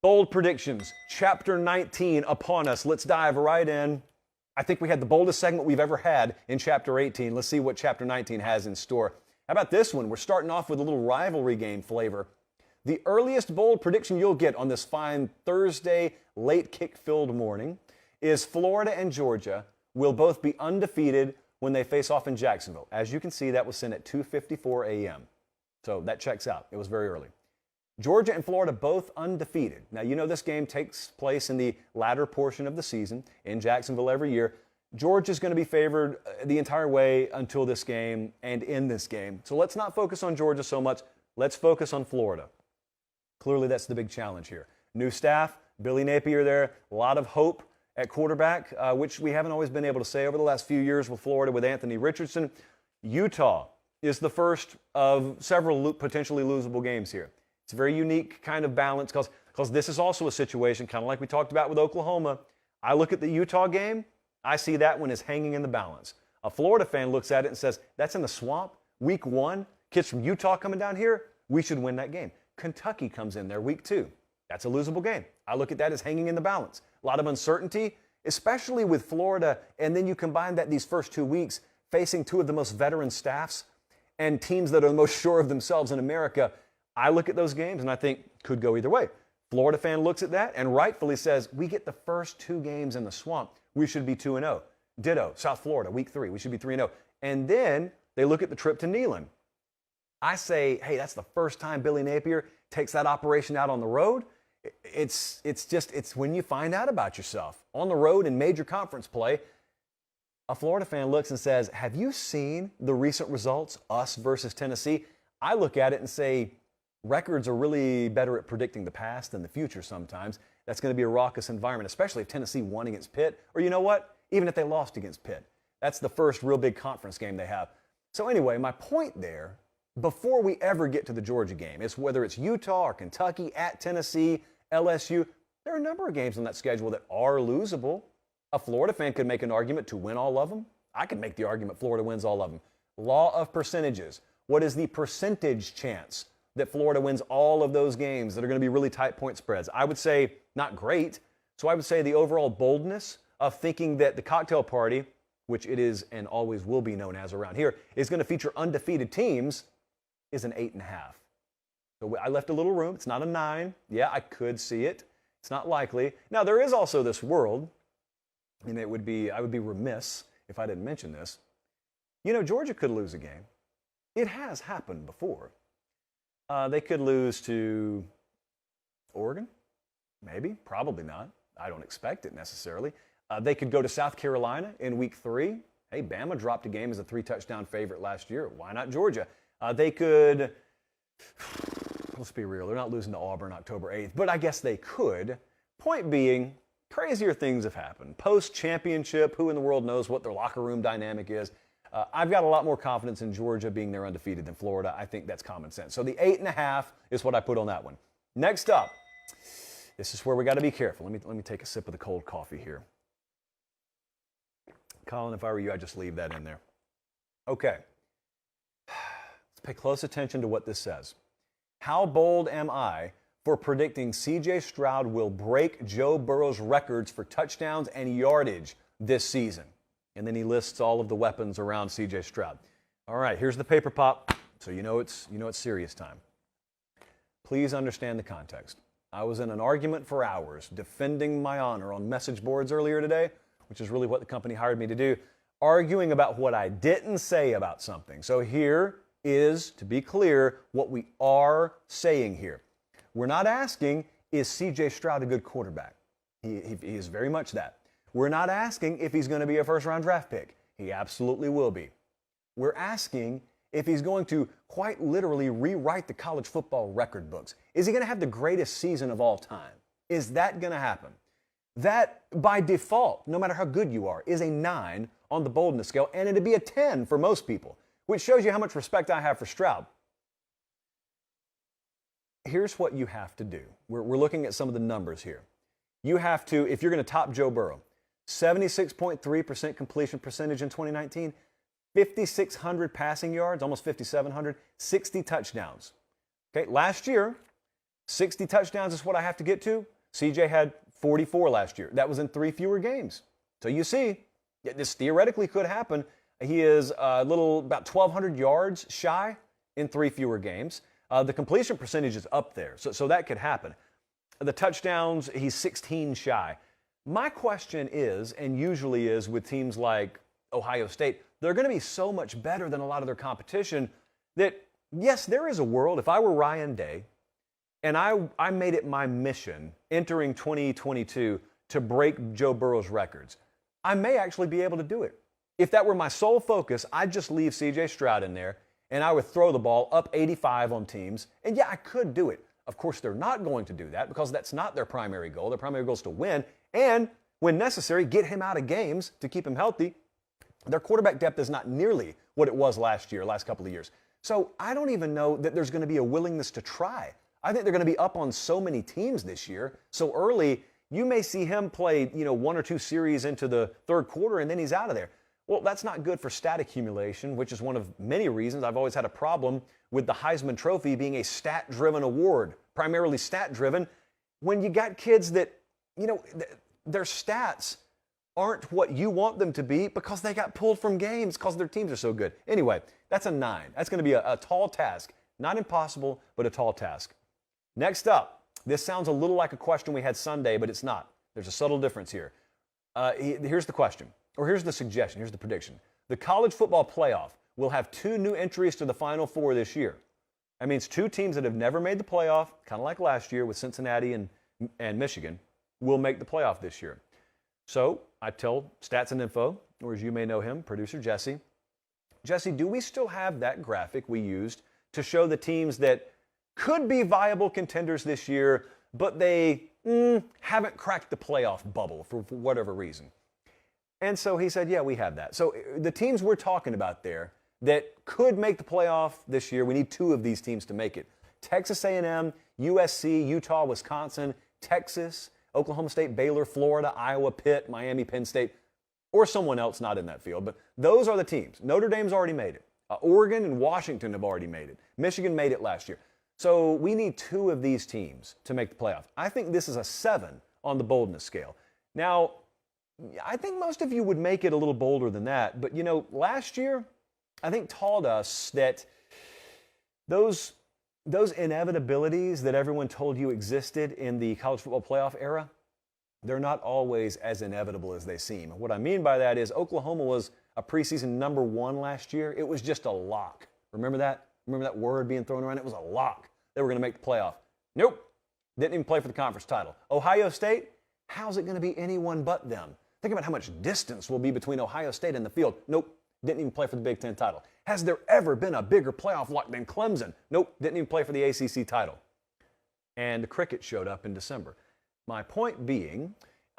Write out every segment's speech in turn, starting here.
Bold predictions, chapter 19 upon us. Let's dive right in. I think we had the boldest segment we've ever had in chapter 18. Let's see what chapter 19 has in store. How about this one? We're starting off with a little rivalry game flavor. The earliest bold prediction you'll get on this fine Thursday late kick-filled morning is Florida and Georgia will both be undefeated when they face off in Jacksonville. As you can see, that was sent at 2:54 a.m. So that checks out. It was very early. Georgia and Florida both undefeated. Now, you know this game takes place in the latter portion of the season in Jacksonville every year. Georgia's going to be favored the entire way until this game and in this game. So let's not focus on Georgia so much. Let's focus on Florida. Clearly, that's the big challenge here. New staff, Billy Napier there, a lot of hope at quarterback, which we haven't always been able to say over the last few years with Florida with Anthony Richardson. Utah is the first of several potentially losable games here. It's a very unique kind of balance because this is also a situation, kind of like we talked about with Oklahoma. I look at the Utah game, I see that one as hanging in the balance. A Florida fan looks at it and says, that's in the swamp, week 1, kids from Utah coming down here, we should win that game. Kentucky comes in there week 2. That's a losable game. I look at that as hanging in the balance. A lot of uncertainty, especially with Florida, and then you combine that these first 2 weeks facing 2 of the most veteran staffs and teams that are the most sure of themselves in America. I look at those games and I think could go either way. Florida fan looks at that and rightfully says, we get the first 2 games in the swamp, we should be 2-0. Ditto, South Florida, week 3, we should be 3-0. And then they look at the trip to Neyland. I say, hey, that's the first time Billy Napier takes that operation out on the road. It's when you find out about yourself on the road in major conference play. A Florida fan looks and says, have you seen the recent results, us versus Tennessee? I look at it and say, records are really better at predicting the past than the future sometimes. That's going to be a raucous environment, especially if Tennessee won against Pitt. Or you know what? Even if they lost against Pitt. That's the first real big conference game they have. So anyway, my point there, before we ever get to the Georgia game, is whether it's Utah or Kentucky, at Tennessee, LSU, there are a number of games on that schedule that are losable. A Florida fan could make an argument to win all of them. I could make the argument Florida wins all of them. Law of percentages. What is the percentage chance that Florida wins all of those games that are going to be really tight point spreads? I would say not great. So I would say the overall boldness of thinking that the cocktail party, which it is and always will be known as around here, is going to feature undefeated teams is an 8.5. So I left a little room. It's not a 9. Yeah, I could see it. It's not likely. Now, there is also this world, and I would be remiss if I didn't mention this. You know, Georgia could lose a game. It has happened before. They could lose to Oregon, maybe, probably not. I don't expect it necessarily. They could go to South Carolina in week 3. Hey, Bama dropped a game as a 3-touchdown favorite last year. Why not Georgia? They could, let's be real, they're not losing to Auburn October 8th, but I guess they could. Point being, crazier things have happened. Post-championship, who in the world knows what their locker room dynamic is? I've got a lot more confidence in Georgia being there undefeated than Florida. I think that's common sense. So the 8.5 is what I put on that one. Next up, this is where we got to be careful. Let me take a sip of the cold coffee here. Colin, if I were you, I'd just leave that in there. Okay. Let's pay close attention to what this says. How bold am I for predicting C.J. Stroud will break Joe Burrow's records for touchdowns and yardage this season? And then he lists all of the weapons around C.J. Stroud. All right, here's the paper pop, so you know it's serious time. Please understand the context. I was in an argument for hours defending my honor on message boards earlier today, which is really what the company hired me to do, arguing about what I didn't say about something. So here is, to be clear, what we are saying here. We're not asking, is C.J. Stroud a good quarterback? He is very much that. We're not asking if he's going to be a first-round draft pick. He absolutely will be. We're asking if he's going to quite literally rewrite the college football record books. Is he going to have the greatest season of all time? Is that going to happen? That, by default, no matter how good you are, is a 9 on the boldness scale, and it'd be a 10 for most people, which shows you how much respect I have for Stroud. Here's what you have to do. We're looking at some of the numbers here. You have to, if you're going to top Joe Burrow, 76.3% completion percentage in 2019, 5,600 passing yards, almost 5,700, 60 touchdowns. Okay, last year, 60 touchdowns is what I have to get to. CJ had 44 last year. That was in 3 fewer games. So you see, this theoretically could happen. He is about 1,200 yards shy in 3 fewer games. The completion percentage is up there, so that could happen. The touchdowns, he's 16 shy. My question is, and usually is with teams like Ohio State, they're going to be so much better than a lot of their competition that, yes, there is a world, if I were Ryan Day, and I made it my mission entering 2022 to break Joe Burrow's records, I may actually be able to do it. If that were my sole focus, I'd just leave C.J. Stroud in there, and I would throw the ball up 85 on teams. And yeah, I could do it. Of course, they're not going to do that because that's not their primary goal. Their primary goal is to win and, when necessary, get him out of games to keep him healthy. Their quarterback depth is not nearly what it was last couple of years. So I don't even know that there's going to be a willingness to try. I think they're going to be up on so many teams this year. So early, you may see him play, 1 or 2 series into the third quarter, and then he's out of there. Well, that's not good for stat accumulation, which is one of many reasons I've always had a problem with the Heisman Trophy being a stat-driven award, primarily stat-driven, when you got kids that, their stats aren't what you want them to be because they got pulled from games because their teams are so good. Anyway, that's a 9. That's going to be a tall task. Not impossible, but a tall task. Next up, this sounds a little like a question we had Sunday, but it's not. There's a subtle difference here. Here's the question, or here's the suggestion, here's the prediction. The college football playoff will have 2 new entries to the Final Four this year. That means 2 teams that have never made the playoff, kind of like last year with Cincinnati and Michigan, will make the playoff this year. So I tell Stats and Info, or as you may know him, producer Jesse, do we still have that graphic we used to show the teams that could be viable contenders this year, but they haven't cracked the playoff bubble for whatever reason? And so he said, yeah, we have that. So the teams we're talking about there that could make the playoff this year, we need 2 of these teams to make it. Texas A&M, USC, Utah, Wisconsin, Texas, Oklahoma State, Baylor, Florida, Iowa, Pitt, Miami, Penn State, or someone else not in that field. But those are the teams. Notre Dame's already made it. Oregon and Washington have already made it. Michigan made it last year. So we need 2 of these teams to make the playoff. I think this is a 7 on the boldness scale. Now, I think most of you would make it a little bolder than that. But, last year, I think taught us that those inevitabilities that everyone told you existed in the college football playoff era, they're not always as inevitable as they seem. What I mean by that is Oklahoma was a preseason number 1 last year. It was just a lock. Remember that? Remember that word being thrown around? It was a lock. They were going to make the playoff. Nope. Didn't even play for the conference title. Ohio State, how's it going to be anyone but them? Think about how much distance will be between Ohio State and the field. Nope. Didn't even play for the Big Ten title. Has there ever been a bigger playoff lock than Clemson? Nope. Didn't even play for the ACC title. And the cricket showed up in December. My point being,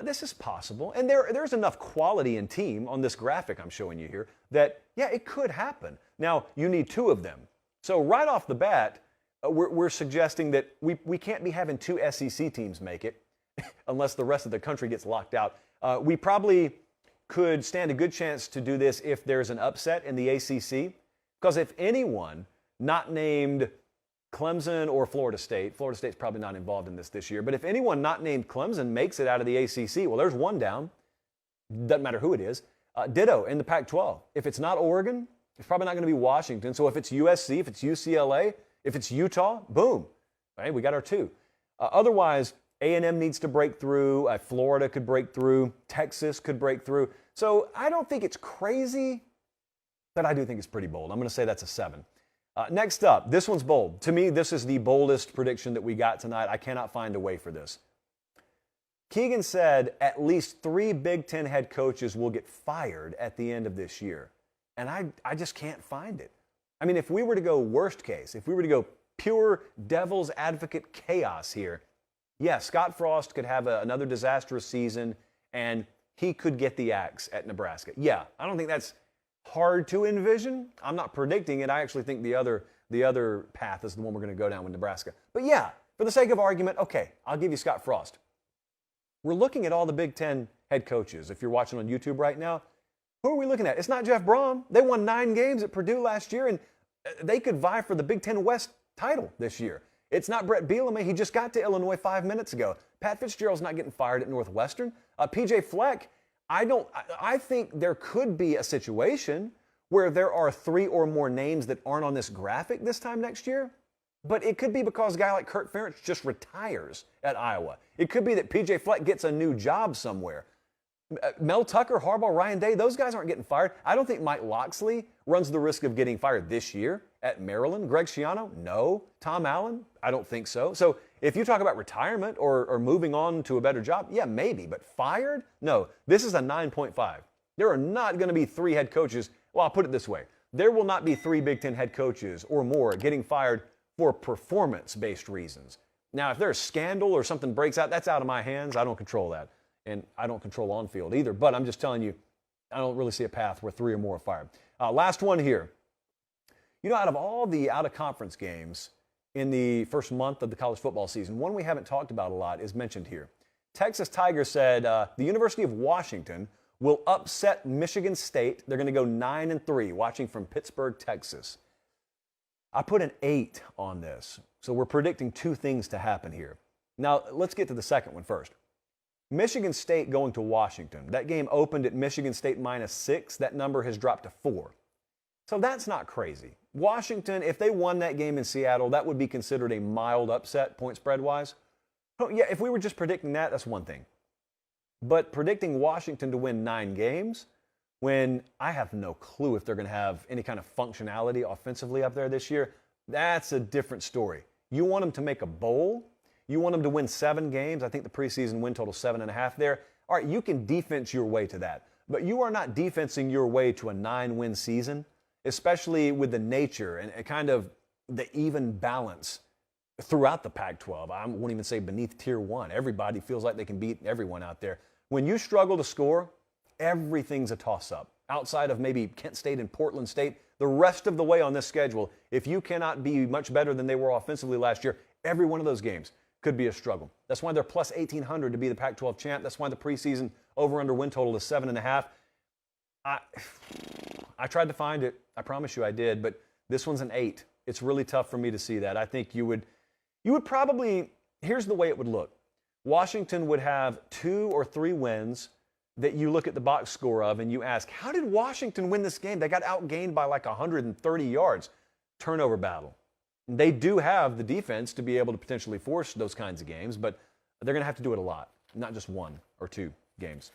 this is possible. And there's enough quality in team on this graphic I'm showing you here that, yeah, it could happen. Now, you need 2 of them. So right off the bat, we're suggesting that we can't be having 2 SEC teams make it unless the rest of the country gets locked out. We probably could stand a good chance to do this if there's an upset in the ACC, because if anyone not named Clemson or Florida State's probably not involved in this year, but if anyone not named Clemson makes it out of the ACC, well, there's 1 down. Doesn't matter who it is. Ditto in the Pac-12. If it's not Oregon, it's probably not going to be Washington. So if it's USC, if it's UCLA, if it's Utah, boom. Right, we got our 2. Otherwise, A&M needs to break through. Florida could break through. Texas could break through. So I don't think it's crazy, but I do think it's pretty bold. I'm going to say that's a 7. Next up, this one's bold. To me, this is the boldest prediction that we got tonight. I cannot find a way for this. Keegan said at least 3 Big Ten head coaches will get fired at the end of this year. And I just can't find it. I mean, if we were to go worst case, if we were to go pure devil's advocate chaos here, yeah, Scott Frost could have another disastrous season, and he could get the axe at Nebraska. Yeah, I don't think that's hard to envision. I'm not predicting it. I actually think the other path is the one we're going to go down with Nebraska. But yeah, for the sake of argument, okay, I'll give you Scott Frost. We're looking at all the Big Ten head coaches. If you're watching on YouTube right now, who are we looking at? It's not Jeff Brom. They won 9 games at Purdue last year, and they could vie for the Big Ten West title this year. It's not Brett Bielema. He just got to Illinois 5 minutes ago. Pat Fitzgerald's not getting fired at Northwestern. PJ Fleck, I think there could be a situation where there are 3 or more names that aren't on this graphic this time next year. But it could be because a guy like Kurt Ferentz just retires at Iowa. It could be that PJ Fleck gets a new job somewhere. Mel Tucker, Harbaugh, Ryan Day, those guys aren't getting fired. I don't think Mike Locksley runs the risk of getting fired this year at Maryland. Greg Schiano, no. Tom Allen, I don't think so. So if you talk about retirement or moving on to a better job, yeah, maybe. But fired? No. This is a 9.5. There are not going to be 3 head coaches. Well, I'll put it this way. There will not be 3 Big Ten head coaches or more getting fired for performance-based reasons. Now, if there's scandal or something breaks out, that's out of my hands. I don't control that. And I don't control on-field either. But I'm just telling you, I don't really see a path where 3 or more are fired. Last one here. You know, out of all the out-of-conference games in the first month of the college football season, one we haven't talked about a lot is mentioned here. Texas Tigers said the University of Washington will upset Michigan State. They're going to go 9-3, watching from Pittsburgh, Texas. I put an 8 on this. So we're predicting 2 things to happen here. Now, let's get to the second one first. Michigan State going to Washington. That game opened at Michigan State -6. That number has dropped to 4. So that's not crazy. Washington, if they won that game in Seattle, that would be considered a mild upset, point spread-wise. Oh, yeah, if we were just predicting that, that's one thing. But predicting Washington to win 9 games, when I have no clue if they're going to have any kind of functionality offensively up there this year, that's a different story. You want them to make a bowl. You want them to win 7 games. I think the preseason win total 7.5 there. All right, you can defense your way to that. But you are not defensing your way to a 9-win season, especially with the nature and kind of the even balance throughout the Pac-12. I won't even say beneath Tier 1. Everybody feels like they can beat everyone out there. When you struggle to score, everything's a toss-up. Outside of maybe Kent State and Portland State, the rest of the way on this schedule, if you cannot be much better than they were offensively last year, every one of those games could be a struggle. That's why they're plus 1,800 to be the Pac-12 champ. That's why the preseason over-under win total is 7.5. I tried to find it. I promise you I did, but this one's an 8. It's really tough for me to see that. I think you would probably, here's the way it would look. Washington would have 2 or 3 wins that you look at the box score of and you ask, how did Washington win this game? They got outgained by like 130 yards. Turnover battle. They do have the defense to be able to potentially force those kinds of games, but they're going to have to do it a lot, not just 1 or 2 games.